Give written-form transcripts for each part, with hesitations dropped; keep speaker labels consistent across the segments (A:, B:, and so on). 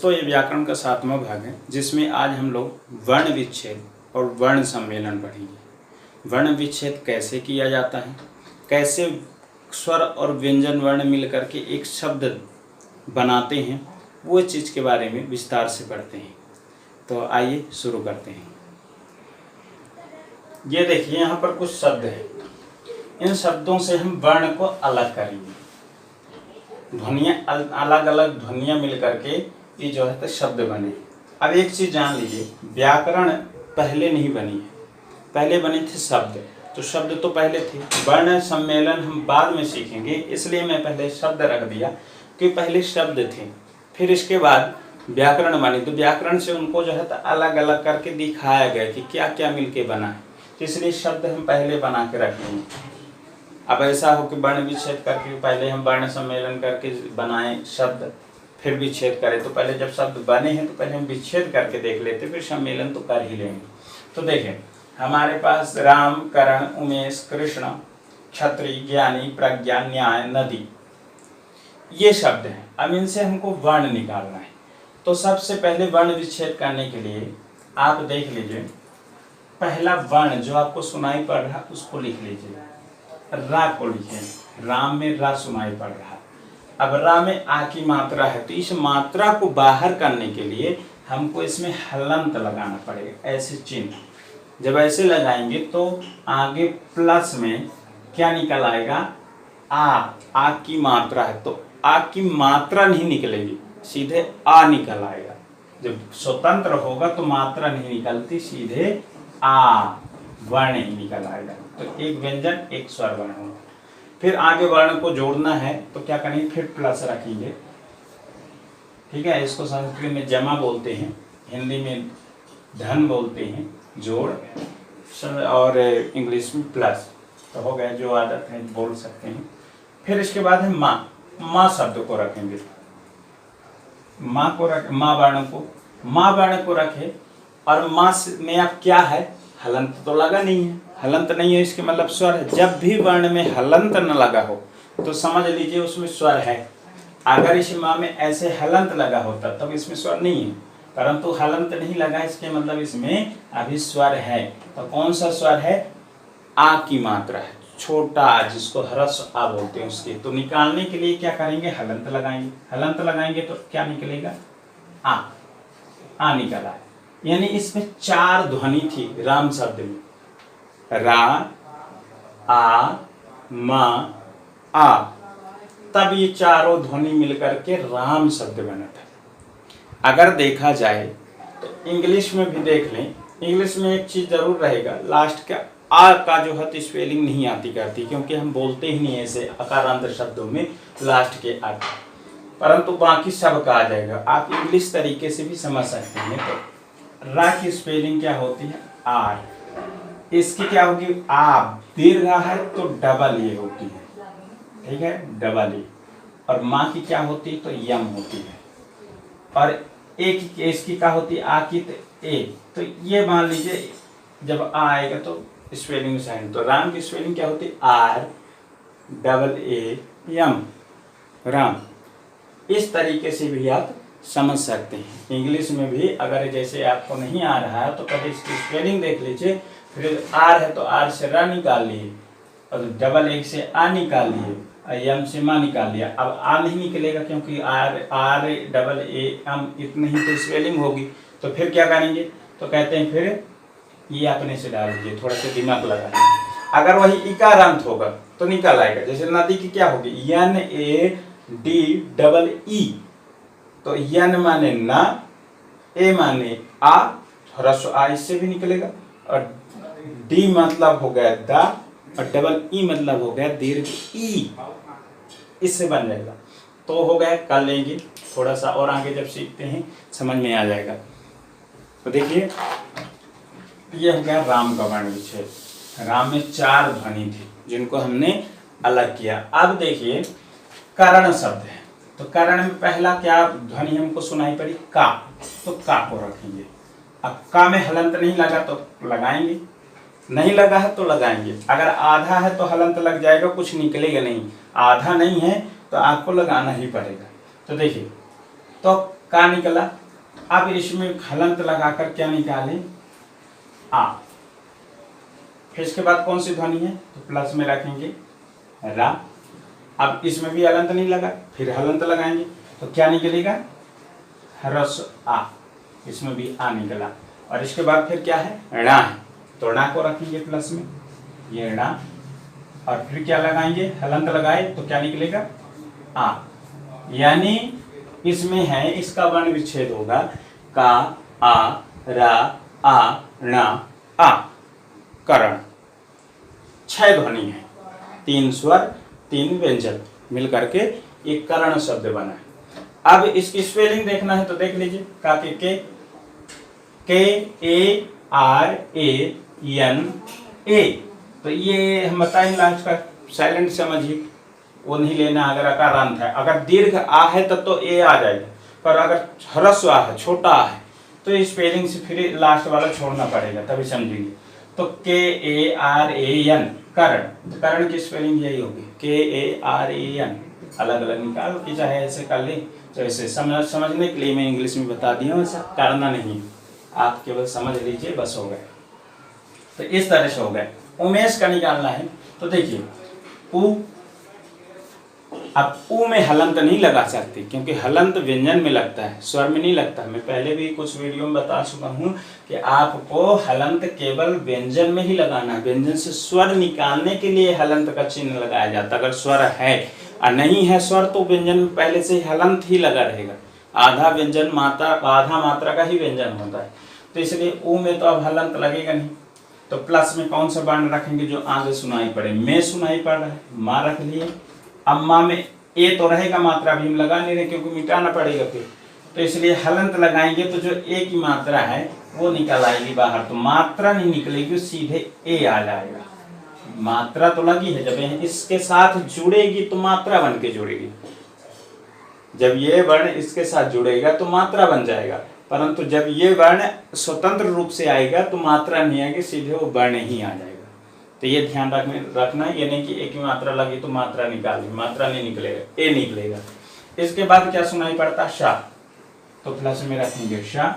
A: दोस्तों, ये व्याकरण का 7वां भाग है जिसमें आज हम लोग वर्ण विच्छेद और वर्ण सम्मेलन पढ़ेंगे। वर्ण विच्छेद कैसे किया जाता है, कैसे स्वर और व्यंजन वर्ण मिल करके एक शब्द बनाते हैं, वो चीज़ के बारे में विस्तार से पढ़ते हैं। तो आइए शुरू करते हैं। ये देखिए, यहाँ पर कुछ शब्द हैं। इन शब्दों से हम वर्ण को अलग करेंगे। ध्वनियाँ अलग अलग ध्वनियाँ मिल करके ये जो है तो शब्द बने। अब एक चीज़ जान लीजिए, व्याकरण पहले नहीं बनी है, पहले बने थे शब्द। तो शब्द तो पहले थे, वर्ण सम्मेलन हम बाद में सीखेंगे, इसलिए मैं पहले शब्द रख दिया कि पहले शब्द थे, फिर इसके बाद व्याकरण बने। तो व्याकरण से उनको जो है तो अलग अलग करके दिखाया गया कि क्या क्या मिलके बना है, तो इसलिए शब्द हम पहले बना के रखेंगे। अब ऐसा हो कि वर्ण विच्छेद करके पहले हम वर्ण सम्मेलन करके बनाएं शब्द, फिर विच्छेद करें। तो पहले जब शब्द बने हैं तो पहले हम विच्छेद करके देख लेते, फिर सम्मेलन तो कर ही लेंगे। तो देखें, हमारे पास राम, करण, उमेश, कृष्ण, क्षत्रिय, ज्ञानी, प्रज्ञा, न्याय, नदी, ये शब्द हैं। अब इनसे हमको वर्ण निकालना है। तो सबसे पहले वर्ण विच्छेद करने के लिए आप देख लीजिए, पहला वर्ण जो आपको सुनाई पड़ रहा उसको लिख लीजिए, रा को लिखें। राम में रा सुनाई पड़ रहा है। अब रा में आ की मात्रा है, तो इस मात्रा को बाहर करने के लिए हमको इसमें हलंत लगाना पड़ेगा, ऐसे चिन्ह। जब ऐसे लगाएंगे तो आगे प्लस में क्या निकल आएगा, आ की मात्रा है, तो आ की मात्रा नहीं निकलेगी, सीधे आ निकल आएगा। जब स्वतंत्र होगा तो मात्रा नहीं निकलती, सीधे आ वर्ण ही निकल आएगा। तो एक व्यंजन एक स्वर वर्ण होगा। फिर आगे वर्ण को जोड़ना है तो क्या करेंगे, फिर प्लस रखेंगे। ठीक है, इसको संस्कृत में जमा बोलते हैं, हिंदी में धन बोलते हैं, जोड़, और इंग्लिश में प्लस। तो हो गया, जो आदत है बोल सकते हैं। फिर इसके बाद है माँ। माँ शब्द को रखेंगे, माँ वर्ण को रखे। और माँ में अब क्या है, हलंत तो लगा नहीं है। हलंत नहीं है इसके मतलब स्वर है। जब भी वर्ण में हलंत न लगा हो तो समझ लीजिए उसमें स्वर है। अगर इस माँ में ऐसे हलंत लगा होता तब इसमें स्वर नहीं है, परंतु हलंत नहीं लगा, इसके मतलब इसमें अभी स्वर है। तो कौन सा स्वर है, आ की मात्रा है, छोटा आ, जिसको ह्रस्व आ बोलते हैं उसके। तो निकालने के लिए क्या करेंगे, हलंत लगाएंगे। हलंत लगाएंगे तो क्या निकलेगा, आ निकला। यानी इसमें 4 ध्वनि थी राम शब्द में, रा, आ, मा, आ। तब ये चारों ध्वनि मिलकर के राम शब्द बना था। अगर देखा जाए तो इंग्लिश में भी देख लें, इंग्लिश में एक चीज जरूर रहेगा, लास्ट का आ का जो है तो स्पेलिंग नहीं आती करती, क्योंकि हम बोलते ही नहीं ऐसे अकारांत शब्दों में लास्ट के आ, परंतु बाकी सब का आ जाएगा। आप इंग्लिश तरीके से भी समझ सकते हैं। तो रा की स्पेलिंग क्या होती है, आर। इसकी क्या होगी, आ दीर्घ है तो डबल ए होती है, ठीक है, डबल ए। और माँ की क्या होती है, तो यम होती है। और एक इसकी क्या होती है, आ की तो ए। तो ये मान लीजिए जब आ आएगा तो स्पेलिंग में साइन। तो राम की स्पेलिंग क्या होती है, आर डबल ए यम, राम। इस तरीके से भी आप समझ सकते हैं। इंग्लिश में भी अगर जैसे आपको नहीं आ रहा है तो पहले इसकी स्पेलिंग देख लीजिए, फिर आर है तो आर से रा निकाल लिए, और डबल एक से आ निकाल लिए, यम से माँ निकाल लिया। अब आ नहीं निकलेगा क्योंकि आर डबल ए एम इतनी ही तो स्पेलिंग होगी। तो फिर क्या करेंगे, तो कहते हैं फिर ये अपने से डाल दीजिए, थोड़ा सा दिमाग लगा दीजिए। अगर वही इकार अंत होगा तो निकल आएगा। जैसे नदी की क्या होगी, N A D double E. तो यन माने ना, ए माने आ, ह्रस्व आ, इससे भी निकलेगा। और डी मतलब हो गया दा, और डबल ई मतलब हो गया दीर्घ ई, इससे बन जाएगा। तो हो गया, कर लेंगे थोड़ा सा और आगे जब सीखते हैं समझ में आ जाएगा। तो देखिए, ये हो गया राम का वर्ण विच्छेद। राम में 4 ध्वनि थी जिनको हमने अलग किया। अब देखिए करण शब्द है, तो करण में पहला क्या ध्वनि हमको सुनाई पड़ी, का। तो का को रखेंगे। अब का में हलंत नहीं लगा तो लगाएंगे, नहीं लगा है तो लगाएंगे। अगर आधा है तो हलंत लग जाएगा, कुछ निकलेगा नहीं। आधा नहीं है तो आपको लगाना ही पड़ेगा। तो देखिए, तो का निकला। अब इसमें हलंत लगाकर क्या निकालें, आ। फिर इसके बाद कौन सी ध्वनि है, तो प्लस में रखेंगे रा। अब इसमें भी हलंत नहीं लगा, फिर हलंत लगाएंगे तो क्या निकलेगा, ह्रस्व आ। इसमें भी आ निकला। और इसके बाद फिर क्या है, णा है, तो णा को रखेंगे प्लस में, ये णा। और फिर क्या लगाएंगे, हलंत लगाए तो क्या निकलेगा, आ। यानी इसमें है, इसका वर्ण विच्छेद होगा का, आ, रा, आ, णा, आ। करण 6 ध्वनि है, 3 स्वर 3 व्यंजन मिलकर के एक करण शब्द बना है। अब इसकी स्पेलिंग देखना है तो देख लीजिए, का के A R A N A. तो ये हम बताएं लास्ट का, साइलेंट समझिए, वो नहीं लेना। अगर अकारांत है, अगर दीर्घ आ है तब तो ए आ जाएगा, पर अगर ह्रस्व आ है, छोटा आ है, तो स्पेलिंग से फिर लास्ट वाला छोड़ना पड़ेगा, तभी समझेंगे। तो के ए आर ए एन, करण, तो करण की स्पेलिंग यही होगी, के ए आर ए एन। अलग अलग निकाल के चाहे ऐसे कर ले, तो ऐसे समझने के लिए मैं इंग्लिश में बता दिया हूँ, ऐसा करना नहीं, आप केवल समझ लीजिए बस, हो गए। तो इस तरह से हो गए। उमेश का निकालना है तो देखिए, उ। अब उ में हलंत नहीं लगा सकते, क्योंकि हलंत व्यंजन में लगता है, स्वर में नहीं लगता। मैं पहले भी कुछ वीडियो में बता चुका हूँ कि आपको हलंत केवल व्यंजन में ही लगाना है। व्यंजन से स्वर निकालने के लिए हलंत का चिन्ह लगाया जाता है। अगर स्वर है और नहीं है स्वर, तो व्यंजन में पहले से ही हलंत ही लगा रहेगा। आधा व्यंजन मात्रा, आधा मात्रा का ही व्यंजन होता है, तो इसलिए उ में तो अब हलंत लगेगा नहीं। तो प्लस में कौन सा वर्ण रखेंगे जो आगे सुनाई पड़े, में सुनाई पड़ रहा है, माँ रख लिए। अब माँ में ए तो रहेगा, मात्रा भी हम लगा नहीं रहे क्योंकि मिटाना पड़ेगा फिर, तो इसलिए हलंत लगाएंगे तो जो ए की मात्रा है वो निकल आएगी बाहर। तो मात्रा नहीं निकलेगी, सीधे ए आ जाएगा। मात्रा तो लगी है, जब इसके साथ जुड़ेगी तो मात्रा बन के जुड़ेगी। जब ये वर्ण इसके साथ जुड़ेगा तो मात्रा बन जाएगा, परंतु जब ये वर्ण स्वतंत्र रूप से आएगा तो मात्रा नहीं आएगी, सीधे वो वर्ण ही आ जाएगा। तो ये ध्यान रखना है, ये नहीं कि एक ही मात्रा लगी तो मात्रा निकाली, मात्रा नहीं निकलेगा, ए निकलेगा। इसके बाद क्या सुनाई पड़ता, शा। तो प्लस में रखेंगे शा।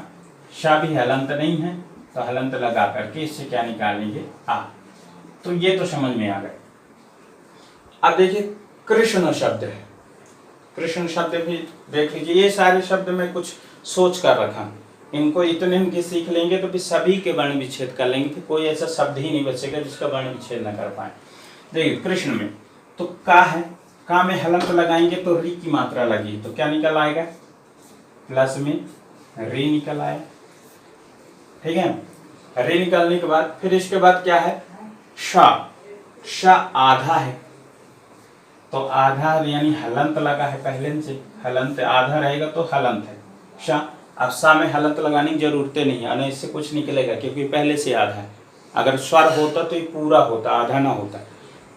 A: शा भी हलंत नहीं है, तो हलंत लगा करके इससे क्या निकालेंगे, आ। तो ये तो समझ में आ गए। अब देखिए कृष्ण शब्द है, कृष्ण शब्द भी देख लीजिए। ये सारे शब्द में कुछ सोच कर रखा, इनको इतने इनके सीख लेंगे तो फिर सभी के वर्ण विच्छेद कर लेंगे, फिर कोई ऐसा शब्द ही नहीं बचेगा जिसका वर्ण विच्छेद न कर पाए। देखिए कृष्ण में तो का है, का में हलंत लगाएंगे तो री की मात्रा लगी, तो क्या निकल आएगा, प्लस में री निकल आए। ठीक है, री निकलने के बाद फिर इसके बाद क्या है, शा। शा आधा है, तो आधा यानी हलंत लगा है पहले से, हलंत आधा रहेगा तो हलंत है शा। अब सा में हलंत लगाने की जरूरत नहीं है, और इससे कुछ निकलेगा क्योंकि पहले से आधा है। अगर स्वर होता तो ये पूरा होता, आधा ना होता।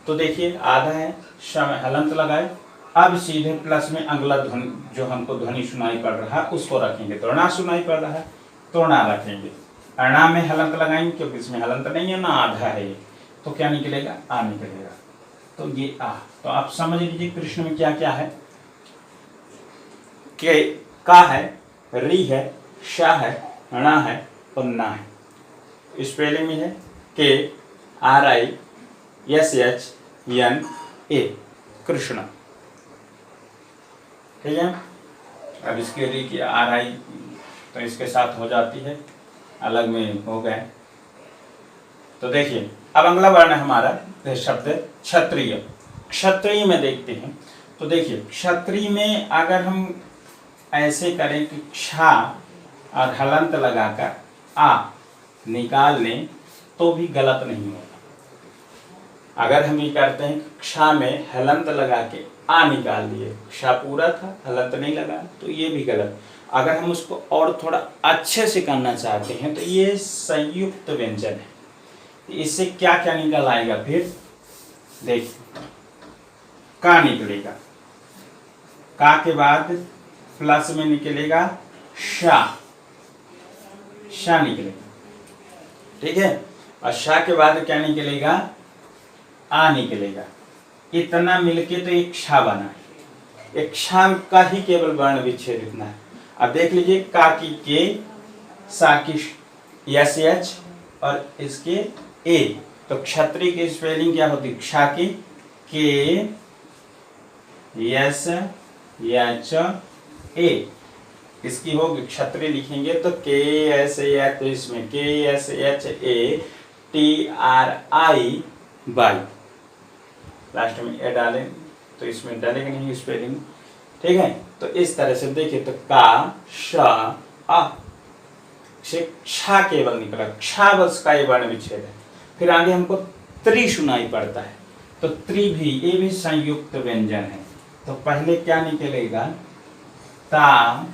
A: तो देखिए आधा है, शा में हलंत लगाए। अब सीधे प्लस में अगला ध्वनि जो हमको ध्वनि सुनाई पड़ रहा है उसको रखेंगे। तो णा सुनाई पड़ रहा है तो णा रखेंगे, णा में हलंत लगाएंगे क्योंकि इसमें हलंत नहीं है ना, आधा है ये, तो क्या निकलेगा, आ निकलेगा। तो ये आ। तो आप समझ लीजिए कृष्ण में क्या क्या है, के का है, री है, शा है, णा है और ना है। स्पेलिंग में है K R I S H N A, Krishna. ठीक है, अब इसके री की आर आई तो इसके साथ हो जाती है, अलग में हो गए। तो देखिए अब अगला वर्ण हमारा शब्द क्षत्रिय। क्षत्रिय में देखते हैं तो देखिए क्षत्रिय में अगर हम ऐसे करें कि क्षा और हलंत लगाकर आ निकाल लें तो भी गलत नहीं होगा। अगर हम ये करते हैं क्षा में हलंत लगा के आ निकाल लिए, क्षा पूरा था हलंत नहीं लगा, तो ये भी गलत। अगर हम उसको और थोड़ा अच्छे से करना चाहते हैं तो ये संयुक्त व्यंजन है, इससे क्या क्या निकल आएगा, फिर देखिए का निकलेगा, का के बाद प्लस में निकलेगा शा, शा निकलेगा। ठीक है, और शा के बाद क्या निकलेगा, आ निकलेगा। इतना मिलके तो एक क्षा बना है, एक क्षा का ही केवल वर्ण विच्छेद इतना है। अब देख लीजिए का की के, सा की यस एच और इसके ए, तो क्षत्रिय की स्पेलिंग क्या होती है?क्षा की के यस एच ए, इसकी होगी क्षत्रिय लिखेंगे तो के एस एच, तो इसमें के S H A T R I by, last में ए डालें तो इसमें डालेंगे नहीं स्पेलिंग, ठीक है। तो इस तरह से देखिए तो का श आ से क्षा केवल निकला, क्षा बस का ये वर्ण विच्छेद है। फिर आगे हमको त्रि सुनाई पड़ता है, तो त्रि भी ये भी संयुक्त व्यंजन है। तो पहले क्या निकलेगा? ता,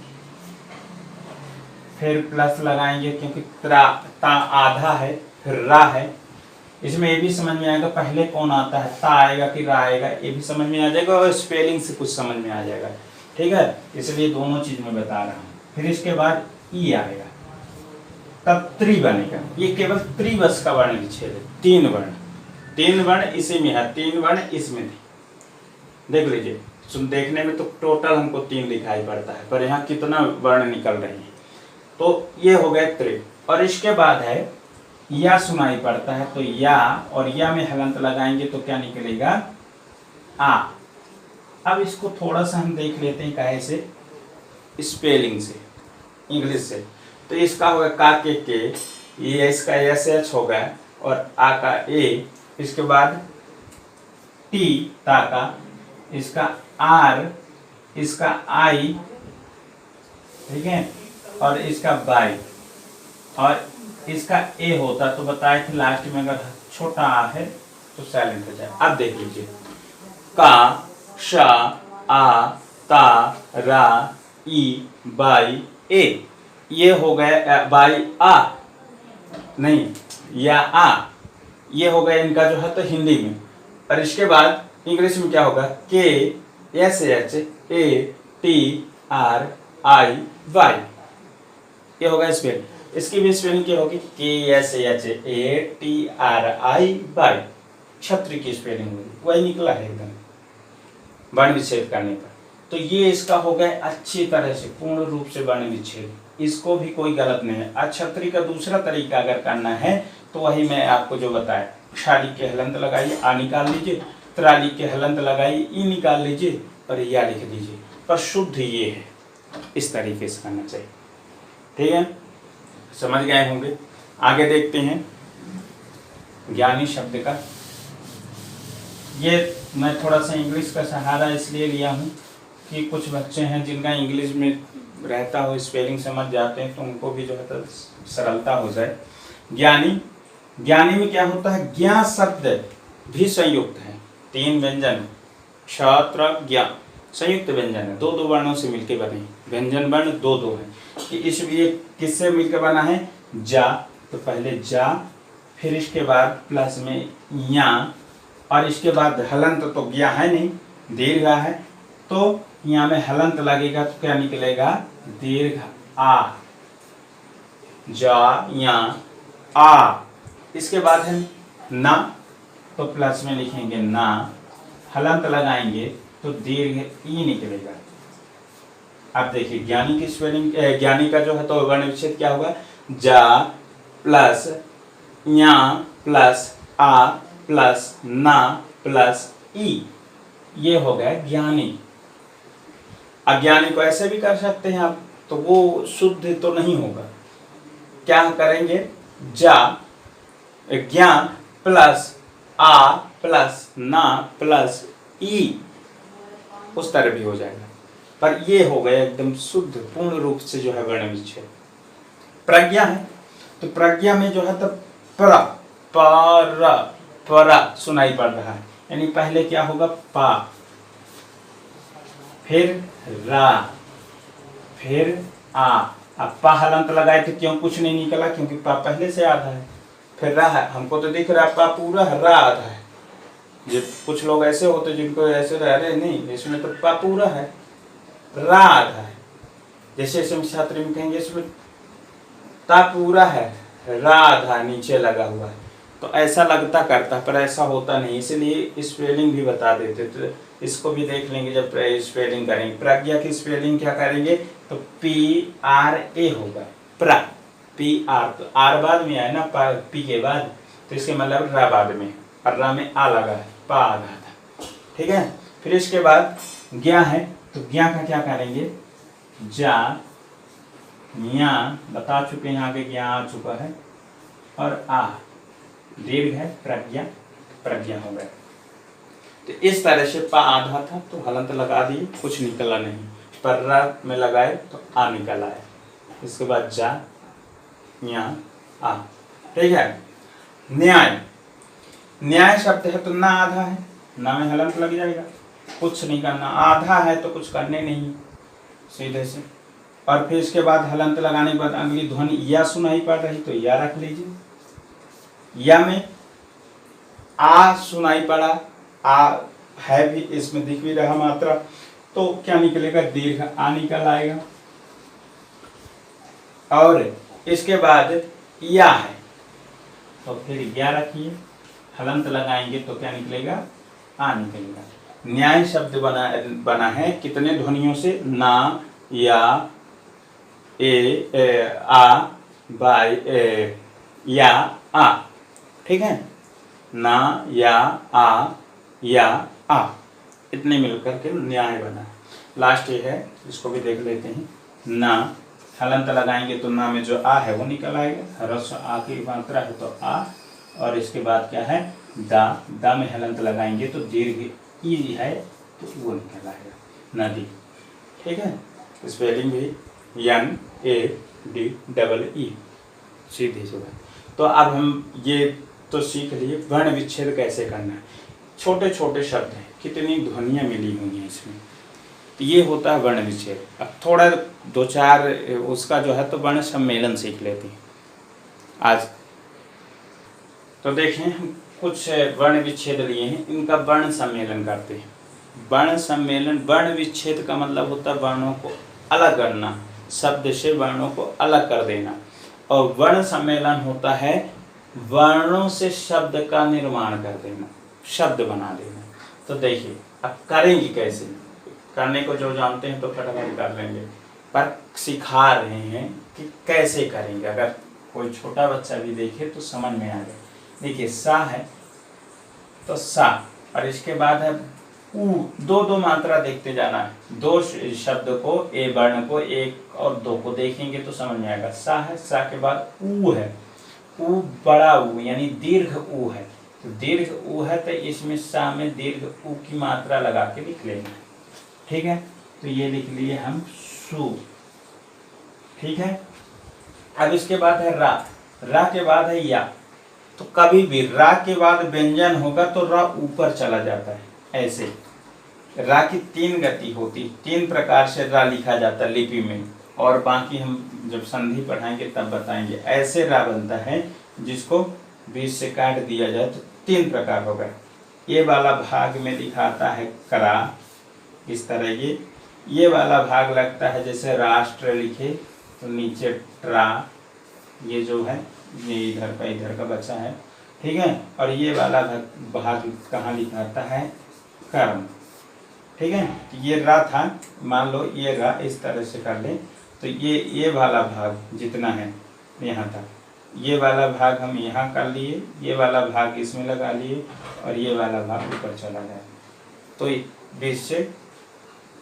A: फिर प्लस लगाएंगे क्योंकि ता आधा है, फिर रा है। इसमें ये भी समझ में आएगा पहले कौन आता है, ता आएगा कि रा आएगा, ये भी समझ में आ जाएगा और स्पेलिंग से कुछ समझ में आ जाएगा, ठीक है। इसलिए दोनों चीज में बता रहा हूँ। फिर इसके बाद ई आएगा, तब त्रि बनेगा। ये केवल त्रिवश का वर्ण विच्छेद है, तीन वर्ण इसी में है, 3 वर्ण इसमें थी। देख लीजिए, सुन देखने में तो टोटल हमको 3 दिखाई पड़ता है, पर यहाँ कितना वर्ण निकल रहे हैं। तो ये हो गए त्रि। और इसके बाद है या सुनाई पड़ता है, तो या और या में हलंत लगाएंगे तो क्या निकलेगा? आ। अब इसको थोड़ा सा हम देख लेते हैं काहे से, स्पेलिंग से, इंग्लिश से। तो इसका होगा का के, ये इसका एस एच होगा और आ का ए, इसके बाद टी ता का, इसका आर, इसका आई, ठीक है, और इसका बाई, और इसका ए होता तो बताया कि लास्ट में अगर छोटा आ है तो साइलेंट हो जाए। अब देख लीजिए का शा आ ता रा ई बाई ए, ये हो गया बाई आ, नहीं या आ, ये हो गया इनका जो है तो हिंदी में। और इसके बाद इंग्लिश में क्या होगा? K S H A T R I Y, ये होगा स्पेलिंग। इसकी भी स्पेलिंग क्या होगी? K S H A T R I Y, Kshatriya की स्पेलिंग होगी, वही निकला है एकदम वर्ण विच्छेद करने पर। तो ये इसका हो गया अच्छी तरह से पूर्ण रूप से वर्ण विच्छेद, इसको भी कोई गलत नहीं है। क्षत्रिय का दूसरा तरीका अगर करना है तो वही मैं आपको जो बताया, क्षाली के हलंत लगाइए, आ निकाल लीजिए, त्राली के हलंत लगाइए, ई निकाल लीजिए और या लिख दीजिए, पर शुद्ध ये है, इस तरीके से करना चाहिए, ठीक है। समझ गए होंगे। आगे देखते हैं ज्ञानी शब्द का। ये मैं थोड़ा सा इंग्लिश का सहारा इसलिए लिया हूँ कि कुछ बच्चे हैं जिनका इंग्लिश में रहता हो, स्पेलिंग समझ जाते हैं, तो उनको भी जो है तो सरलता हो जाए। ज्ञानी, ज्ञानी में क्या होता है? ज्ञा शब्द भी संयुक्त है, 3 व्यंजन, क्षत्र ज्ञा संयुक्त व्यंजन है, 2-2 वर्णों से मिलकर बने, व्यंजन वर्ण 2-2 है। इसलिए किससे मिलकर बना है? जा, तो पहले जा, फिर इसके बाद प्लस में या, और इसके बाद हलंत तो ज्ञा है नहीं, दीर्घ है, तो यहाँ में हलंत लगेगा तो क्या निकलेगा? दीर्घ आ, जा या आ। इसके बाद है ना, तो प्लस में लिखेंगे ना, हलंत लगाएंगे तो दीर्घ ई निकलेगा। अब देखिए ज्ञानी की स्पेलिंग, ज्ञानी का जो है तो वर्ण विच्छेद क्या होगा? जा प्लस या प्लस आ प्लस ना प्लस ई, ये हो गया ज्ञानी। अज्ञानी को ऐसे भी कर सकते हैं आप, तो वो शुद्ध तो नहीं होगा। क्या करेंगे? जा ज्ञा प्लस आ प्लस ना प्लस ई, उस तरह भी हो जाएगा, पर ये हो गया एकदम शुद्ध पूर्ण रूप से जो है वर्ण विच्छेद। प्रज्ञा है, तो प्रज्ञा में जो है तो परा सुनाई पड़ रहा है, यानी पहले क्या होगा? पा, फिर रा, फिर आ। अब पा हलंत लगाए थे, क्यों कुछ नहीं निकला? क्योंकि पा पहले से आधा है। फिर रा है, हमको तो दिख रहा है पा पूरा है, रा आधा है। जो कुछ लोग ऐसे होते जिनको ऐसे रह रहे नहीं, इसमें तो पा पूरा है, रा आधा है। जैसे इसमें छात्र में कहेंगे इसमें ता पूरा है, रा आधा नीचे लगा हुआ है, तो ऐसा लगता करता, पर ऐसा होता नहीं, इसलिए स्पेलिंग भी बता देते। तो इसको भी देख लेंगे जब स्पेलिंग करेंगे। प्रज्ञा की स्पेलिंग क्या करेंगे? तो PRA होगा, प्रा, PR, तो आर बाद में आया ना, पी के बाद, तो इसके मतलब रा बाद में, और रा में आ लगा है, पा आ गया था। ठीक है, फिर इसके बाद ज्ञा है, तो ज्ञा का क्या करेंगे, जा, न्या बता चुके हैं, आगे ज्ञा आ चुका है, और आ दीर्घ है, प्रज्ञा, प्रज्ञा हो गया। तो इस तरह से पा आधा था तो हलंत लगा दिए, कुछ निकला नहीं, पर रा में लगाए तो आ निकल आया। इसके बाद जा, न्या, आ। ठीक है, न्याय, न्याय शब्द है तो ना आधा है, ना में हलंत लग जाएगा, कुछ नहीं करना, आधा है तो कुछ करने नहीं, सीधे से। और फिर इसके बाद हलंत लगाने के बाद अगली ध्वनि या सुनाई पड़ रही तो या रख लीजिए, या में आ सुनाई पड़ा, आ है भी, इसमें दिख भी रहा मात्रा, तो क्या निकलेगा, दीर्घ आ निकल आएगा। और इसके बाद या है तो फिर या रखिए, हलंत लगाएंगे तो क्या निकलेगा, आ निकलेगा। न्याय शब्द बना है कितने ध्वनियों से, ना, या, आ, बाय, या, आ। ठीक है, ना, या, आ, इतने मिलकर के न्याय बना। लास्ट ये है, इसको भी देख लेते हैं। ना, हलंत लगाएंगे तो ना में जो आ है वो निकल आएगा, ह्रस्व आ की मात्रा है तो आ, और इसके बाद क्या है, दा, दा में हलंत लगाएंगे तो दीर्घ ई है तो वो निकल आएगा, नदी। ठीक है, स्पेलिंग भी NADEE, सीधी सी बात। तो अब हम ये तो सीख लिए वर्ण विच्छेद कैसे करना है। छोटे छोटे शब्द हैं, कितनी ध्वनियाँ मिली हुई हैं इसमें, तो ये होता है वर्ण विच्छेद। अब थोड़ा दो चार उसका जो है तो वर्ण सम्मेलन सीख लेते हैं आज। तो देखें, हम कुछ वर्ण विच्छेद लिए हैं, इनका वर्ण सम्मेलन करते हैं। वर्ण सम्मेलन, वर्ण विच्छेद का मतलब होता है वर्णों को अलग करना, शब्द से वर्णों को अलग कर देना, और वर्ण सम्मेलन होता है वर्णों से शब्द का निर्माण कर देना, शब्द बना देना। तो देखिए अब करेंगे कैसे, करने को जो जानते हैं तो फटाफट कर लेंगे, पर सिखा रहे हैं कि कैसे करेंगे, अगर कोई छोटा बच्चा भी देखे तो समझ में आ जाए। देखिए सा है तो सा, और इसके बाद है ऊ, दो दो मात्रा देखते जाना है, दो शब्द को, ए वर्ण को, एक और दो को देखेंगे तो समझ में आएगा। सा है, सा के बाद ऊ है, ऊ बड़ा ऊ यानी दीर्घ ऊ है, तो दीर्घ ऊ है तो इसमें सा में दीर्घ ऊ की मात्रा लगा के लिख लेंगे। ठीक है, तो ये लिख लिए हम सु। ठीक है, अब इसके बाद है रा, रा के बाद है या। तो कभी भी रा के बाद व्यंजन होगा तो रा ऊपर चला जाता है, ऐसे। रा की तीन गति होती, तीन प्रकार से रा लिखा जाता है लिपि में, और बाकी हम जब संधि पढ़ाएंगे तब बताएंगे। ऐसे रा बनता है जिसको बीच से काट दिया जाए तो तीन प्रकार होगा। ये वाला भाग में दिखाता है करा, इस तरह ये वाला भाग लगता है जैसे राष्ट्र लिखे तो नीचे ट्रा, ये जो है ये इधर का बच्चा है। ठीक है, और ये वाला भाग कहाँ लिखाता है, कर्म। ठीक है, ये रा था, मान लो ये रा, इस तरह से कर लें तो ये वाला भाग जितना है यहाँ तक, ये वाला भाग हम यहाँ कर लिए, ये वाला भाग इसमें लगा लिए, और ये वाला भाग ऊपर चला जाए, तो बीच से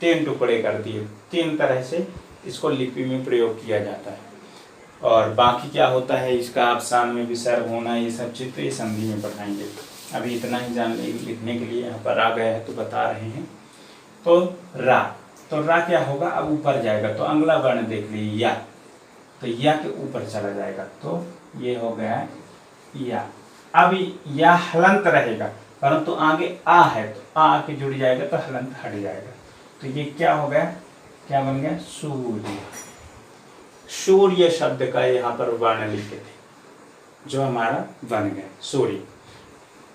A: तीन टुकड़े कर दिए। तीन तरह से इसको लिपि में प्रयोग किया जाता है। और बाकी क्या होता है इसका अवसान में विसर्ग होना, ये सब चीज़ तो ये संधि में पढ़ाएंगे। अभी इतना ही लिखने के लिए यहाँ पर आ गया है तो बता रहे हैं। तो रा, तो रा क्या होगा, अब ऊपर जाएगा तो अगला वर्ण देख लीजिए या, तो या के ऊपर चला जाएगा तो ये हो गया या। अब या हलंत रहेगा, परंतु आगे आ है तो आ के जुड़ जाएगा तो हलंत हट जाएगा, तो ये क्या हो गया, क्या बन गया, सूर्य। सूर्य शब्द का यहाँ पर वर्ण लिखे थे जो हमारा बन गया सूर्य।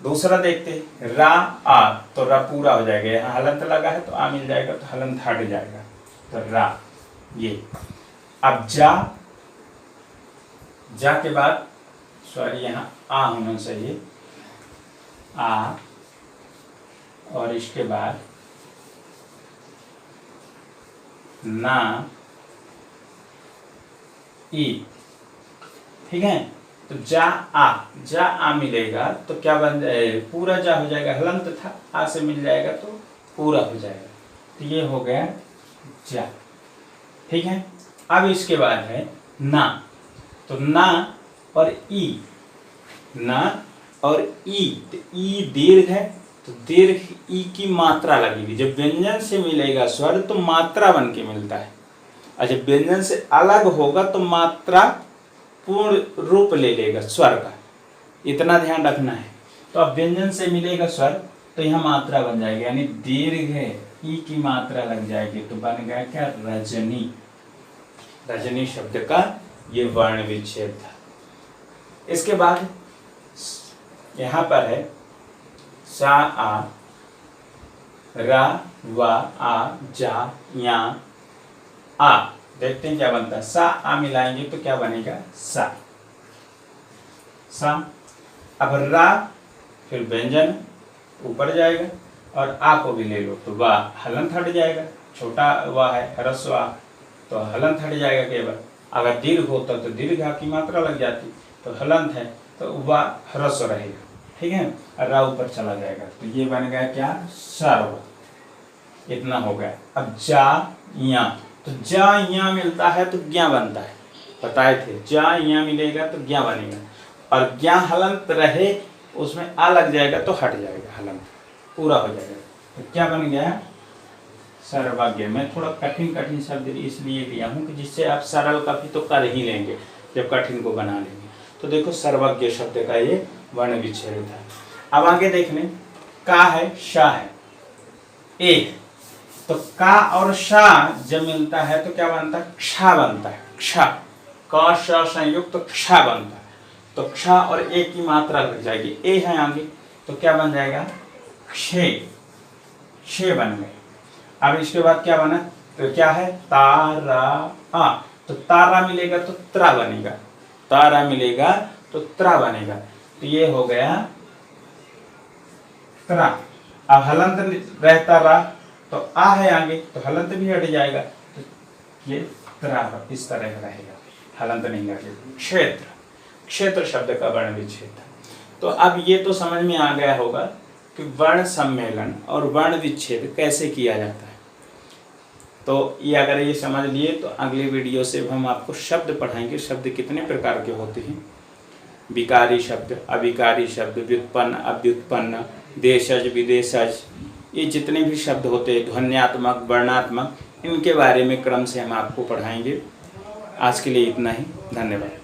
A: दूसरा देखते हैं रा आ, तो रा पूरा हो जाएगा, यहाँ हलंत लगा है तो आ मिल जाएगा तो हलंत हट जाएगा, तो रा ये। अब जा, जा के बाद सॉरी यहाँ आ होना चाहिए, आ, और इसके बाद ना, ई, ठीक है। तो जा आ मिलेगा तो क्या बन जाए, पूरा जा हो जाएगा, हलंत था, आ से मिल जाएगा तो पूरा हो जाएगा। तो ये हो गया जा, ठीक है। अब इसके बाद है ना, तो ना और ई, ना और ई, तो ई दीर्घ है तो दीर्घ ई की मात्रा लगेगी। जब व्यंजन से मिलेगा स्वर तो मात्रा बन के मिलता है, और जब व्यंजन से अलग होगा तो मात्रा पूर्ण रूप ले लेगा स्वर का, इतना ध्यान रखना है। तो अब व्यंजन से मिलेगा स्वर तो यहाँ मात्रा बन जाएगी, यानी दीर्घ है ई की मात्रा लग जाएगी, तो बन गया क्या, रजनी। रजनी शब्द का ये वर्ण विच्छेद था। इसके बाद यहाँ पर है सा आ, रा वा आ जा या आ, देखते हैं क्या बनता है। सा आ मिलाएंगे तो क्या बनेगा, सा, सा। अब रा फिर व्यंजन ऊपर जाएगा और आ को भी ले लो तो वाह, हलंत हट जाएगा, छोटा वाह है, ह्रस्व आ, तो हलंत हट जाएगा केवल। अगर दीर्घ होता तो दीर्घ आ की मात्रा लग जाती, तो हलंत है तो वाह ह्रस्व रहेगा, ठीक है। रा ऊपर चला जाएगा तो ये बन गया क्या, सर्व। इतना हो गया। अब जा या, तो जा या मिलता है तो ज्ञा बनता है, बताए थे, जा या मिलेगा तो ज्ञा बनेगा, और ज्ञा हलंत रहे उसमें आ लग जाएगा तो हट जाएगा, हलंत पूरा हो जाएगा। तो क्या बन गया, सर्वज्ञ। मैं थोड़ा कठिन शब्द इसलिए लिया हूँ कि जिससे आप सरल का भी तो कर ही लेंगे जब कठिन को बना लेंगे। तो देखो सर्वज्ञ शब्द का ये वर्ण विच्छेद था। अब आगे देख लें, का है, शा है, ए, तो का और शा जब मिलता है तो क्या बनता है,क्षा बनता है,क्षा, का श संयुक्त तोक्षा बनता है। तोक्षा और ए की मात्रा लग जाएगी, ए है आगे तो क्या बन जाएगा, क्षे, क्षे बन गए। अब इसके बाद क्या बना, तो क्या है, तारा आ, तो तारा मिलेगा तो त्रा बनेगा, तारा मिलेगा तो त्रा बनेगा, तो ये हो गया त्रा। अब हलंत रहता रा तो आ है आगे तो हलंत भी हट जाएगा, तो ये त्रा इस तरह रहेगा, हलंत नहीं लगेगा। क्षेत्र, क्षेत्र शब्द का वर्ण विच्छेद था। तो अब ये तो समझ में आ गया होगा कि वर्ण सम्मेलन और वर्ण विच्छेद कैसे किया जाता है। तो ये अगर ये समझ लिए तो अगली वीडियो से हम आपको शब्द पढ़ाएंगे, शब्द कितने प्रकार के होते हैं, विकारी शब्द, अविकारी शब्द, व्युत्पन्न, अव्युत्पन्न, देशज, विदेशज, ये जितने भी शब्द होते हैं, ध्वन्यात्मक, वर्णात्मक, इनके बारे में क्रम से हम आपको पढ़ाएंगे। आज के लिए इतना ही, धन्यवाद।